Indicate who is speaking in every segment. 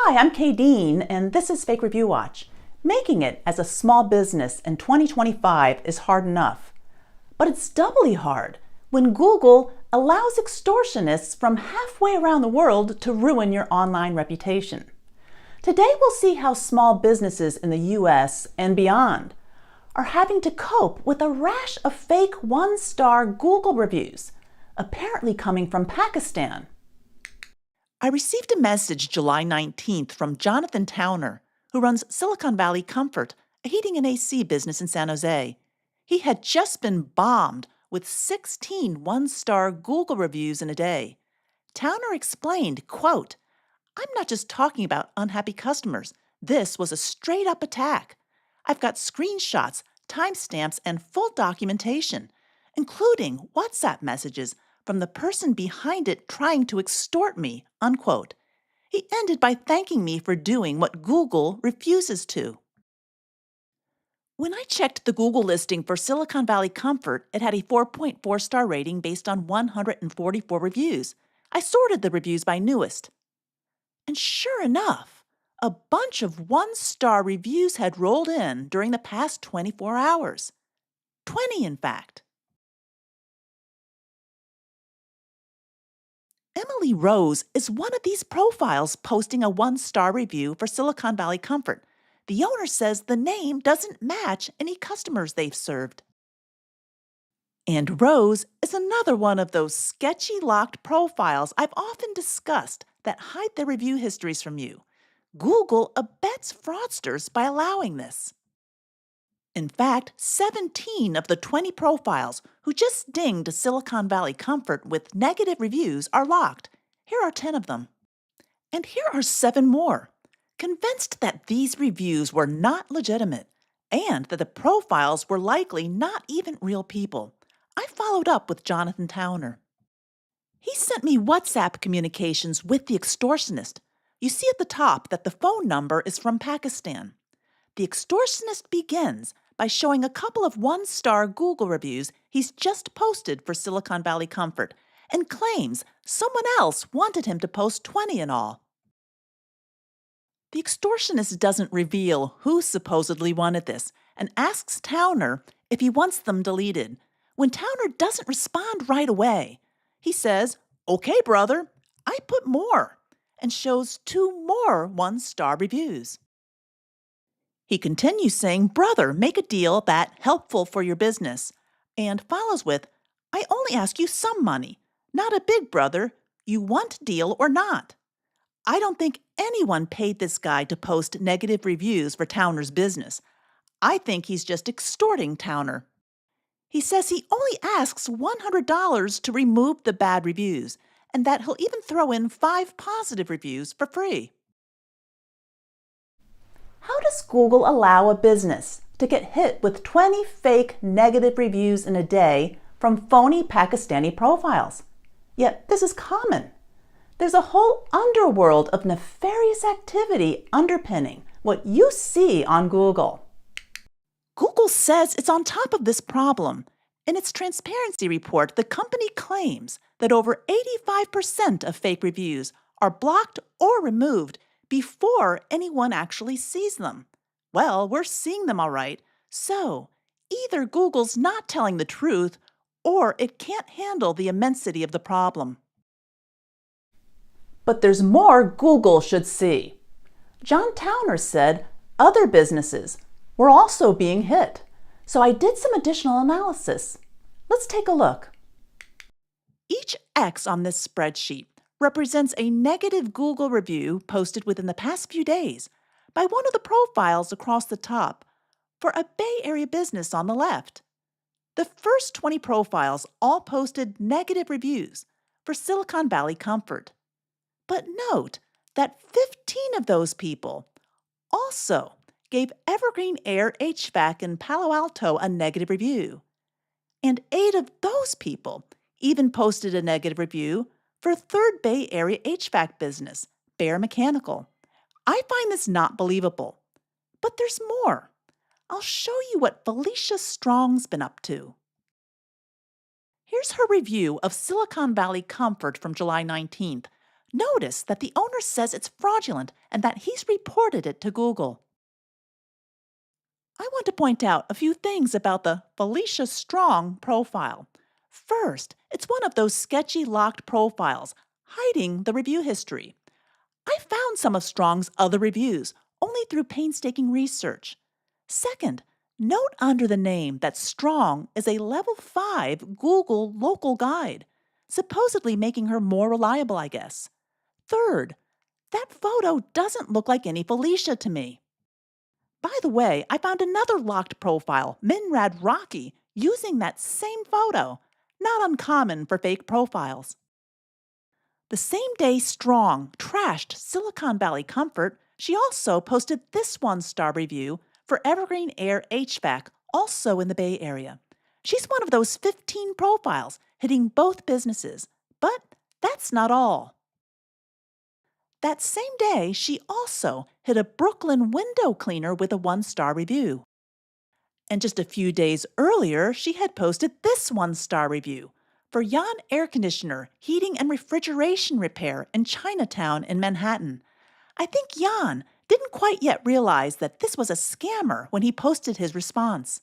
Speaker 1: Hi, I'm Kay Dean, and this is Fake Review Watch. Making it as a small business in 2025 is hard enough, but it's doubly hard when Google allows extortionists from halfway around the world to ruin your online reputation. Today we'll see how small businesses in the US and beyond are having to cope with a rash of fake one-star Google reviews, apparently coming from Pakistan. I received a message July 19th from Jonathan Towner, who runs Silicon Valley Comfort, a heating and AC business in San Jose. He had just been bombed with 16 one-star Google reviews in a day. Towner explained, quote, "I'm not just talking about unhappy customers. This was a straight-up attack. I've got screenshots, timestamps, and full documentation, including WhatsApp messages from the person behind it trying to extort me," unquote. He ended by thanking me for doing what Google refuses to. When I checked the Google listing for Silicon Valley Comfort, it had a 4.4 star rating based on 144 reviews. I sorted the reviews by newest. And sure enough, a bunch of one-star reviews had rolled in during the past 24 hours. 20, in fact. Emily Rose is one of these profiles posting a one-star review for Silicon Valley Comfort. The owner says the name doesn't match any customers they've served. And Rose is another one of those sketchy locked profiles I've often discussed that hide their review histories from you. Google abets fraudsters by allowing this. In fact, 17 of the 20 profiles who just dinged Silicon Valley Comfort with negative reviews are locked. Here are 10 of them. And here are 7 more. Convinced that these reviews were not legitimate and that the profiles were likely not even real people, I followed up with Jonathan Towner. He sent me WhatsApp communications with the extortionist. You see at the top that the phone number is from Pakistan. The extortionist begins by showing a couple of one-star Google reviews he's just posted for Silicon Valley Comfort and claims someone else wanted him to post 20 in all. The extortionist doesn't reveal who supposedly wanted this and asks Towner if he wants them deleted. When Towner doesn't respond right away, he says, "Okay, brother, I put more," and shows 2 more one-star reviews. He continues saying, "Brother, make a deal that helpful for your business," and follows with, "I only ask you some money, not a big brother. You want deal or not?" I don't think anyone paid this guy to post negative reviews for Towner's business. I think he's just extorting Towner. He says he only asks $100 to remove the bad reviews, and that he'll even throw in 5 positive reviews for free. How does Google allow a business to get hit with 20 fake negative reviews in a day from phony Pakistani profiles? Yet this is common. There's a whole underworld of nefarious activity underpinning what you see on Google. Google says it's on top of this problem. In its transparency report, the company claims that over 85% of fake reviews are blocked or removed before anyone actually sees them. Well, we're seeing them all right. So, either Google's not telling the truth or it can't handle the immensity of the problem. But there's more Google should see. John Towner said other businesses were also being hit. So I did some additional analysis. Let's take a look. Each X on this spreadsheet represents a negative Google review posted within the past few days by one of the profiles across the top for a Bay Area business on the left. The first 20 profiles all posted negative reviews for Silicon Valley Comfort. But note that 15 of those people also gave Evergreen Air HVAC in Palo Alto a negative review. And 8 of those people even posted a negative review for third Bay Area HVAC business, Bear Mechanical. I find this not believable. But there's more. I'll show you what Felicia Strong's been up to. Here's her review of Silicon Valley Comfort from July 19th. Notice that the owner says it's fraudulent and that he's reported it to Google. I want to point out a few things about the Felicia Strong profile. First, it's one of those sketchy locked profiles, hiding the review history. I found some of Strong's other reviews only through painstaking research. Second, note under the name that Strong is a level 5 Google local guide, supposedly making her more reliable, I guess. Third, that photo doesn't look like any Felicia to me. By the way, I found another locked profile, Minrad Rocky, using that same photo. Not uncommon for fake profiles. The same day Strong trashed Silicon Valley Comfort, she also posted this one-star review for Evergreen Air HVAC, also in the Bay Area. She's one of those 15 profiles hitting both businesses. But that's not all. That same day, she also hit a Brooklyn window cleaner with a one-star review. And just a few days earlier, she had posted this one-star review for Yan Air Conditioner, Heating and Refrigeration Repair in Chinatown in Manhattan. I think Yan didn't quite yet realize that this was a scammer when he posted his response.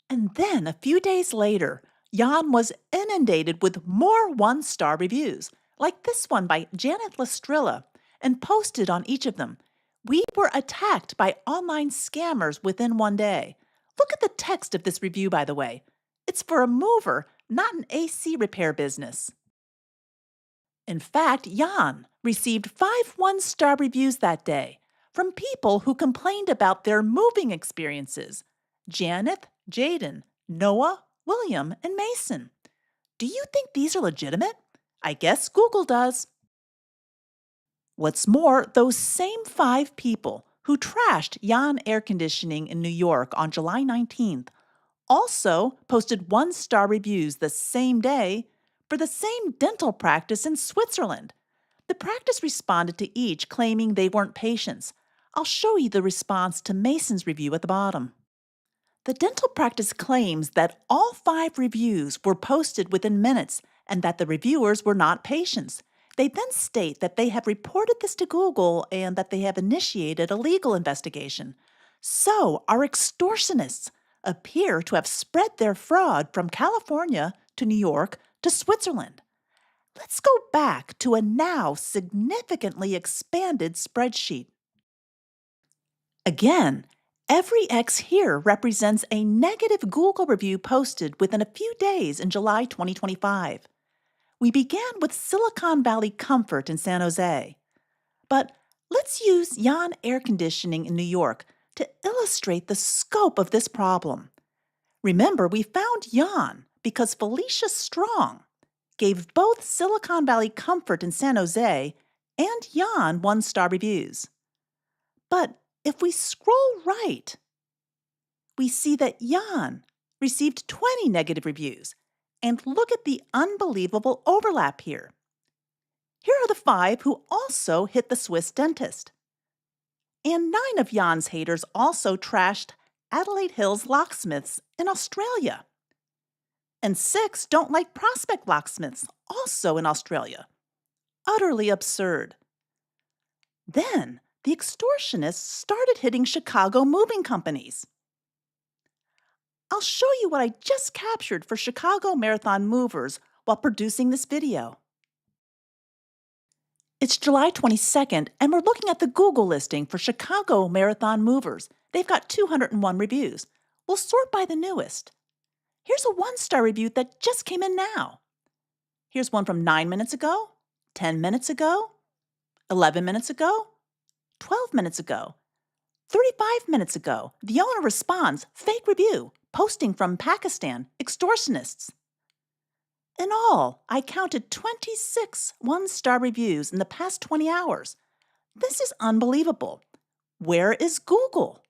Speaker 1: And then a few days later, Yan was inundated with more one-star reviews, like this one by Janet Lestrilla, and posted on each of them. We were attacked by online scammers within one day. Look at the text of this review, by the way. It's for a mover, not an AC repair business. In fact, Yan received 5 one-star reviews that day from people who complained about their moving experiences. Janet, Jaden, Noah, William, and Mason. Do you think these are legitimate? I guess Google does. What's more, those same 5 people who trashed Yan Air Conditioning in New York on July 19th also posted one-star reviews the same day for the same dental practice in Switzerland. The practice responded to each, claiming they weren't patients. I'll show you the response to Mason's review at the bottom. The dental practice claims that all 5 reviews were posted within minutes and that the reviewers were not patients. They then state that they have reported this to Google and that they have initiated a legal investigation. So, our extortionists appear to have spread their fraud from California to New York to Switzerland. Let's go back to a now significantly expanded spreadsheet. Again, every X here represents a negative Google review posted within a few days in July 2025. We began with Silicon Valley Comfort in San Jose. But let's use Yan Air Conditioning in New York to illustrate the scope of this problem. Remember, we found Yan because Felicia Strong gave both Silicon Valley Comfort in San Jose and Yan one-star reviews. But if we scroll right, we see that Yan received 20 negative reviews. And look at the unbelievable overlap here. Here are the 5 who also hit the Swiss dentist. And 9 of Jan's haters also trashed Adelaide Hills locksmiths in Australia. And 6 don't like Prospect locksmiths, also in Australia. Utterly absurd. Then the extortionists started hitting Chicago moving companies. I'll show you what I just captured for Chicago Marathon movers while producing this video. It's July 22nd, and we're looking at the Google listing for Chicago Marathon movers. They've got 201 reviews. We'll sort by the newest. Here's a one-star review that just came in now. Here's one from 9 minutes ago, 10 minutes ago, 11 minutes ago, 12 minutes ago, 35 minutes ago. The owner responds, fake review. Posting from Pakistan, extortionists. In all, I counted 26 one-star reviews in the past 20 hours. This is unbelievable. Where is Google?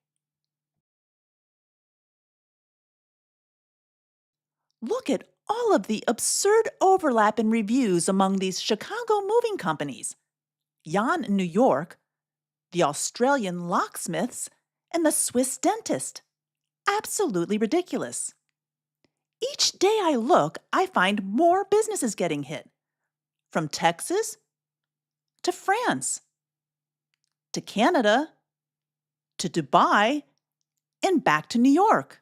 Speaker 1: Look at all of the absurd overlap in reviews among these Chicago moving companies. Yan in New York, the Australian locksmiths, and the Swiss dentist. Absolutely ridiculous. Each day I look, I find more businesses getting hit. From Texas to France to Canada to Dubai and back to New York.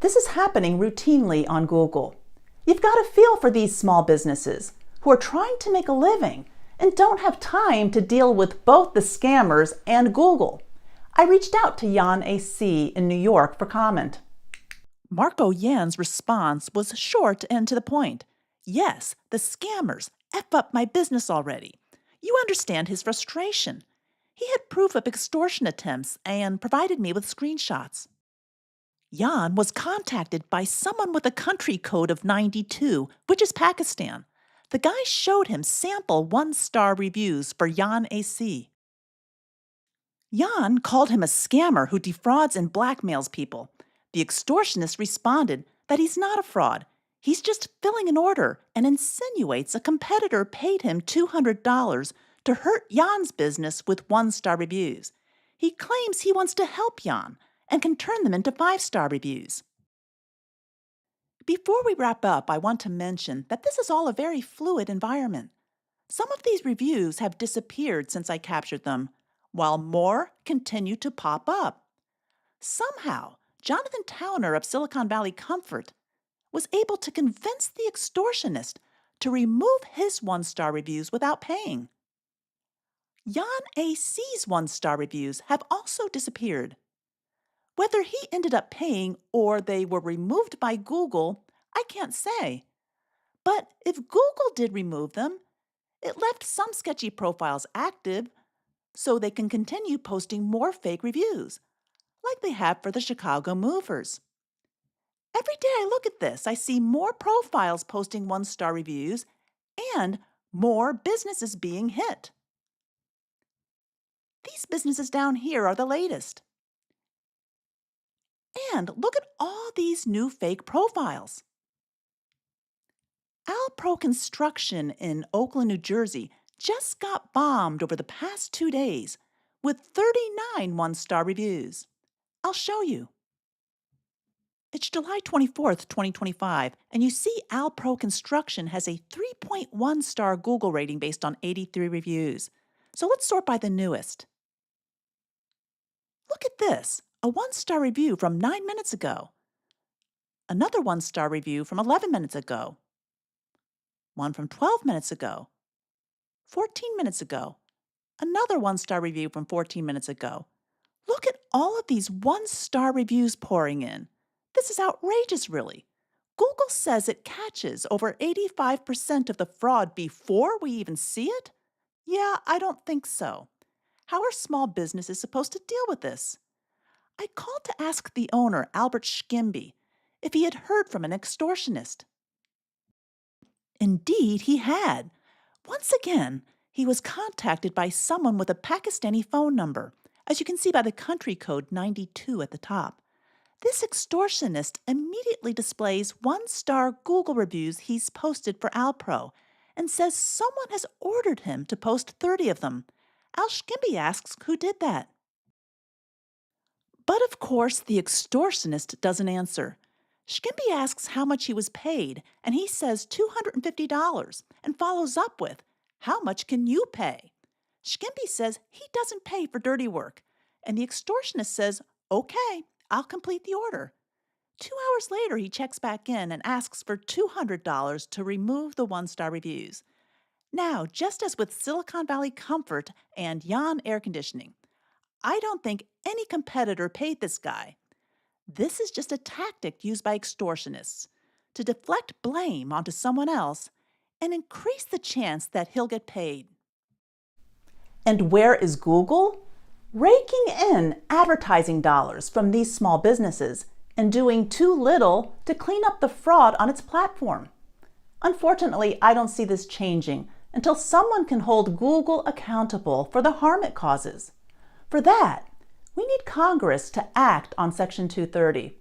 Speaker 1: This is happening routinely on Google. You've got to feel for these small businesses who are trying to make a living and don't have time to deal with both the scammers and Google. I reached out to Jan AC in New York for comment. Marco Jan's response was short and to the point. Yes, the scammers F up my business already. You understand his frustration. He had proof of extortion attempts and provided me with screenshots. Jan was contacted by someone with a country code of 92, which is Pakistan. The guy showed him sample one-star reviews for Jan AC. Jan called him a scammer who defrauds and blackmails people. The extortionist responded that he's not a fraud. He's just filling an order and insinuates a competitor paid him $200 to hurt Jan's business with one-star reviews. He claims he wants to help Jan and can turn them into 5-star reviews. Before we wrap up, I want to mention that this is all a very fluid environment. Some of these reviews have disappeared since I captured them, while more continue to pop up. Somehow, Jonathan Towner of Silicon Valley Comfort was able to convince the extortionist to remove his one-star reviews without paying. Jan AC's one-star reviews have also disappeared. Whether he ended up paying or they were removed by Google, I can't say. But if Google did remove them, it left some sketchy profiles active so they can continue posting more fake reviews, like they have for the Chicago movers. Every day I look at this, I see more profiles posting one-star reviews and more businesses being hit. These businesses down here are the latest. And look at all these new fake profiles. Alpro Construction in Oakland, New Jersey just got bombed over the past 2 days with 39 one-star reviews. I'll show you. It's July 24th, 2025, and you see Alpro Construction has a 3.1-star Google rating based on 83 reviews. So let's sort by the newest. Look at this, a 1-star review from 9 minutes ago. Another 1-star review from 11 minutes ago. One from 12 minutes ago. 14 minutes ago. Another 1-star review from 14 minutes ago. Look at all of these 1-star reviews pouring in. This is outrageous, really. Google says it catches over 85% of the fraud before we even see it? Yeah, I don't think so. How are small businesses supposed to deal with this? I called to ask the owner, Albert Schimby, if he had heard from an extortionist. Indeed, he had. Once again, he was contacted by someone with a Pakistani phone number, as you can see by the country code 92 at the top. This extortionist immediately displays 1-star Google reviews he's posted for Alpro and says someone has ordered him to post 30 of them. Al Schimby asks who did that. But of course, the extortionist doesn't answer. Schimby asks how much he was paid, and he says $250 and follows up with, "How much can you pay?" Schimby says he doesn't pay for dirty work, and the extortionist says, "Okay, I'll complete the order." 2 hours later, he checks back in and asks for $200 to remove the 1-star reviews. Now, just as with Silicon Valley Comfort and Jan Air Conditioning, I don't think any competitor paid this guy. This is just a tactic used by extortionists to deflect blame onto someone else and increase the chance that he'll get paid. And where is Google? Raking in advertising dollars from these small businesses and doing too little to clean up the fraud on its platform. Unfortunately, I don't see this changing until someone can hold Google accountable for the harm it causes. For that, we need Congress to act on Section 230.